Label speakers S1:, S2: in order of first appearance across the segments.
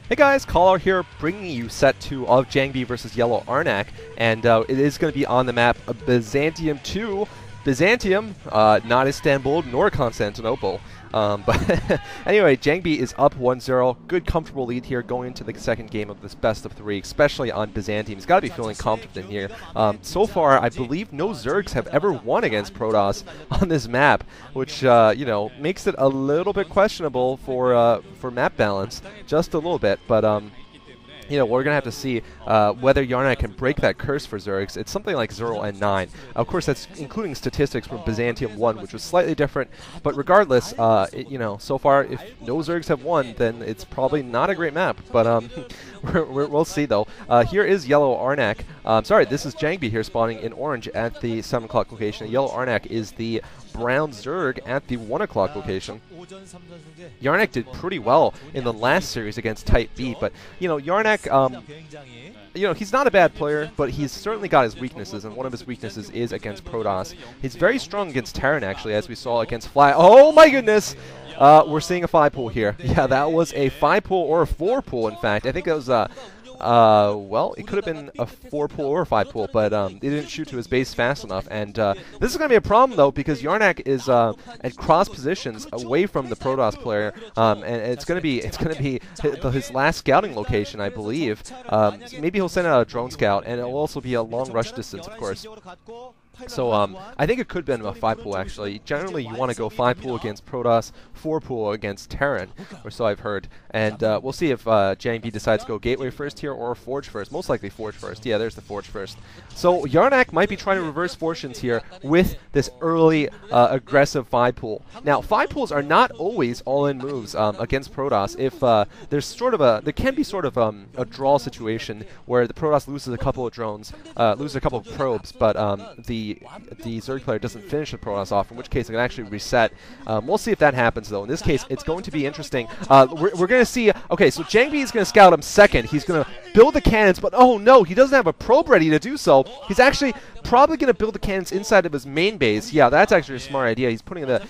S1: Hey guys, Caller here, bringing you set 2 of Jangbi versus Yellow Arnc, and it is going to be on the map Byzantium 2. Byzantium, not Istanbul nor Constantinople. But anyway, Jangbi is up 1-0. Good, comfortable lead here going into the second game of this best of 3, especially on Byzantium. He's got to be feeling confident here. So far, I believe no Zergs have ever won against Protoss on this map, which you know, makes it a little bit questionable for map balance, just a little bit. But you know, we're going to have to see whether Arnc can break that curse for Zergs. It's something like 0 and 9. Of course, that's including statistics from Byzantium 1, which was slightly different. But regardless, you know, so far, if no Zergs have won, then it's probably not a great map. But we'll see, though. Here is Yellow Arnc. Sorry, this is Jangbi here spawning in orange at the 7 o'clock location. Yellow Arnc is the brown Zerg at the 1 o'clock location. Arnc did pretty well in the last series against Type B, but, you know, Arnc, you know, he's not a bad player, but he's certainly got his weaknesses, and one of his weaknesses is against Protoss. He's very strong against Terran, actually, as we saw against Fly. Oh my goodness! We're seeing a 5-pool here. Yeah, that was a 5-pool or a 4-pool, in fact. I think it was, well, it could have been a 4-pool or a 5-pool, but he didn't shoot to his base fast enough. And this is going to be a problem, though, because Arnc is at cross positions away from the Protoss player, and it's going to be his last scouting location, I believe. Maybe he'll send out a drone scout, and it'll also be a long rush distance, of course. So I think it could have been a 5-pool, actually. Generally, you want to go 5-pool against Protoss, 4-pool against Terran, or so I've heard. And we'll see if Jangbi decides to go Gateway first here or Forge first. Most likely Forge first. Yeah, there's the Forge first. So Arnc might be trying to reverse fortunes here with this early aggressive 5-pool. Now, 5-pools are not always all-in moves against Protoss. If there's sort of there can be sort of a draw situation where the Protoss loses a couple of drones, loses a couple of probes, but the Zerg player doesn't finish the Protoss off, in which case it can actually reset. We'll see if that happens, though. In this case, it's going to be interesting. We're going to see, okay, so Jangbi is going to scout him second. He's going to build the cannons, but oh no, he doesn't have a probe ready to do so. He's actually probably going to build the cannons inside of his main base. Yeah, that's actually a smart idea. He's putting the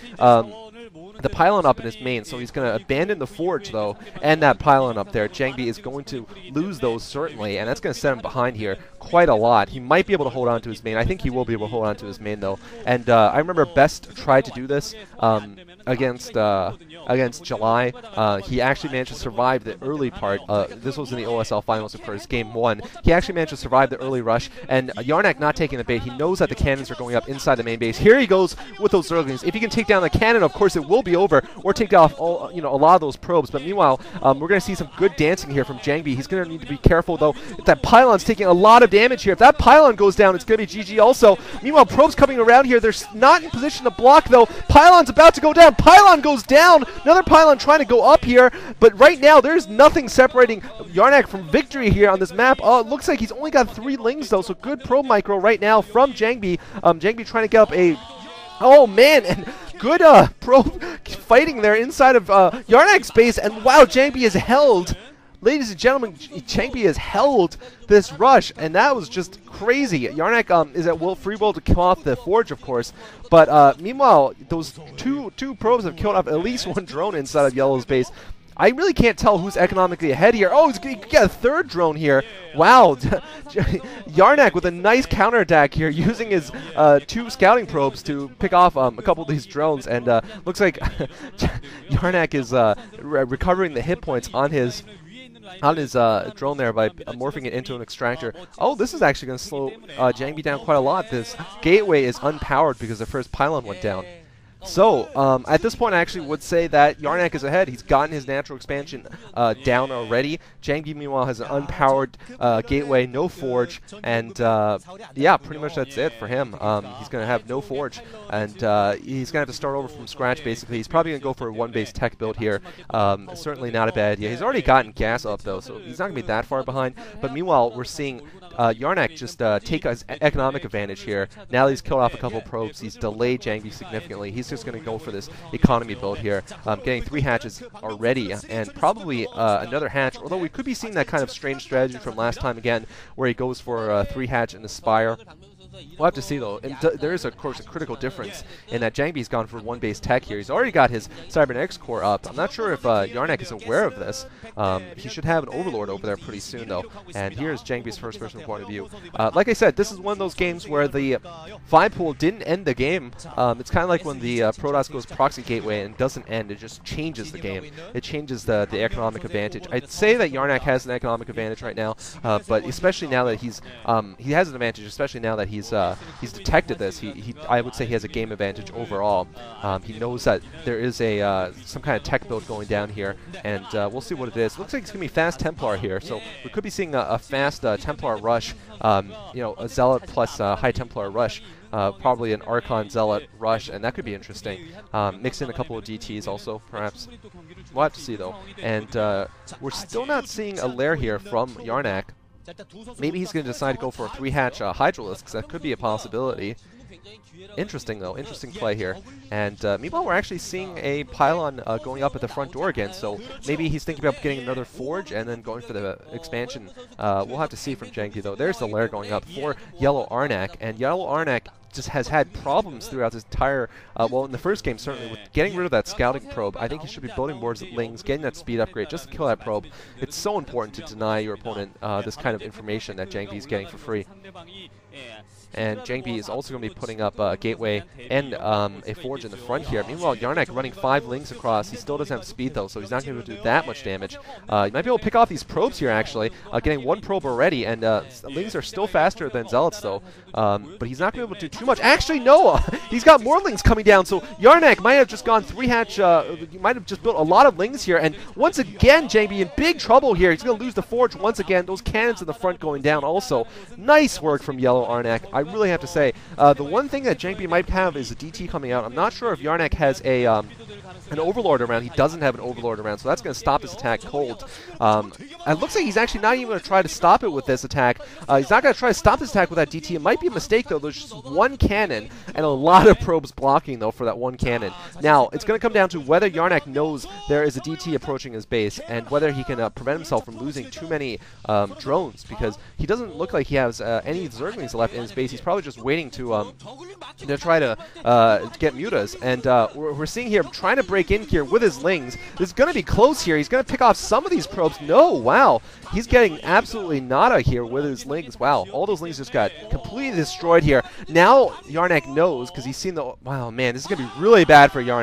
S1: pylon up in his main, so he's going to abandon the forge, though, and that pylon up there. Jangbi is going to lose those, certainly, and that's going to set him behind here quite a lot. He might be able to hold on to his main. I think he will be able to hold on to his main, though. And I remember Best tried to do this against July. He actually managed to survive the early part. This was in the OSL finals, of course, game 1. He actually managed to survive the early rush, and Arnc not taking the bait. He knows that the cannons are going up inside the main base. Here he goes with those Zerglings. If he can take down the cannon, of course, it will be over, or take off all, you know, a lot of those probes. But meanwhile, we're going to see some good dancing here from Jangbi. He's going to need to be careful, though. If that pylon's taking a lot of damage here. If that pylon goes down, it's going to be GG also. Meanwhile, probes coming around here. They're not in position to block, though. Pylon's about to go down. Pylon goes down. Another pylon trying to go up here. But right now, there's nothing separating Arnc from victory here on this map. It looks like he's only got 3 lings, though. So good probe micro right now from Jangbi. Jangbi trying to get up a... Oh, man, and good probe fighting there inside of Arnc's base. And wow, Jangbi is held. Ladies and gentlemen, Jangbi has held this rush, and that was just crazy. Arnc is at free will to kill off the forge, of course, but meanwhile, those two probes have killed off at least 1 drone inside of Yellow's base. I really can't tell who's economically ahead here. Oh, he's going to get a 3rd drone here. Wow. Arnc with a nice counterattack here, using his 2 scouting probes to pick off a couple of these drones. And looks like Arnc is recovering the hit points on his drone there by morphing it into an extractor. Oh, this is actually going to slow Jangbi down quite a lot. This gateway is unpowered because the first pylon went down. So, at this point, I actually would say that Arnc is ahead. He's gotten his natural expansion down already. Jangbi, meanwhile, has an unpowered gateway, no forge, and yeah, pretty much that's it for him. He's going to have no forge, and he's going to have to start over from scratch, basically. He's probably going to go for a 1-base tech build here. Certainly not a bad idea. He's already gotten gas up, though, so he's not going to be that far behind. But meanwhile, we're seeing Arnc just take his economic advantage here. Now he's killed off a couple probes. He's delayed Jangbi significantly. He's just going to go for this economy build here, getting 3 hatches already, and probably another hatch, although we could be seeing that kind of strange strategy from last time again, where he goes for a 3 hatch and a spire. We'll have to see, though. And there is, of course, a critical difference in that Jangbi's gone for one base tech here. He's already got his Cybernetics core up. I'm not sure if Arnc is aware of this. He should have an Overlord over there pretty soon, though. And here's Jangbi's first-person point of view. Like I said, this is one of those games where the 5-pool didn't end the game. It's kind of like when the Protoss goes Proxy Gateway and doesn't end. It just changes the game. It changes the economic advantage. I'd say that Arnc has an economic advantage right now, but especially now that he has an advantage, especially now that he's detected this. I would say he has a game advantage overall. He knows that there is some kind of tech build going down here, and we'll see what it is. Looks like it's gonna be fast Templar here, so we could be seeing a fast Templar rush. A Zealot plus high Templar rush. Probably an Archon Zealot rush, and that could be interesting. Mix in a couple of DTs also, perhaps. We'll have to see, though. And we're still not seeing a lair here from Arnc. Maybe he's going to decide to go for a 3-hatch Hydralisk, because that could be a possibility. Interesting, though. Interesting play here. And meanwhile, we're actually seeing a pylon going up at the front door again, so maybe he's thinking about getting another Forge and then going for the expansion. We'll have to see from Jangbi, though. There's the lair going up for Yellow Arnc, and Yellow Arnc just has had problems throughout this entire, well, in the first game certainly, with getting rid of that scouting probe. I think he should be building more Lings, getting that speed upgrade just to kill that probe. It's so important to deny your opponent this kind of information that Jangbi is getting for free. And Jangbi is also going to be putting up a Gateway and a Forge in the front here. Meanwhile, Arnc running 5 Lings across. He still doesn't have speed, though, so he's not going to do that much damage. He might be able to pick off these probes here, actually. Getting 1 probe already, and Lings are still faster than Zealots, though. But he's not going to be able to do too much. Actually, no! He's got more Lings coming down, so Arnc might have just gone 3-hatch. He might have just built a lot of Lings here, and once again, Jangbi in big trouble here. He's going to lose the Forge once again. Those cannons in the front going down also. Nice work from Yellow Arnc. I really have to say, the one thing that Jangbi might have is a DT coming out. I'm not sure if Arnc has an Overlord around. He doesn't have an Overlord around, so that's going to stop his attack cold. It looks like he's actually not even going to try to stop it with this attack. He's not going to try to stop this attack with that DT. It might be a mistake, though. There's just 1 cannon and a lot of probes blocking, though, for that 1 cannon. Now, it's going to come down to whether Arnc knows there is a DT approaching his base and whether he can prevent himself from losing too many drones, because he doesn't look like he has any Zerglings left in his base. He's probably just waiting to try to get mutas, and we're seeing here trying to break in here with his Lings. This is going to be close here. He's going to pick off some of these probes. No, wow. He's getting absolutely nada here with his Lings. Wow, all those Lings just got completely destroyed here. Now Arnc knows, because he's seen the... Wow, man, this is going to be really bad for Arnc.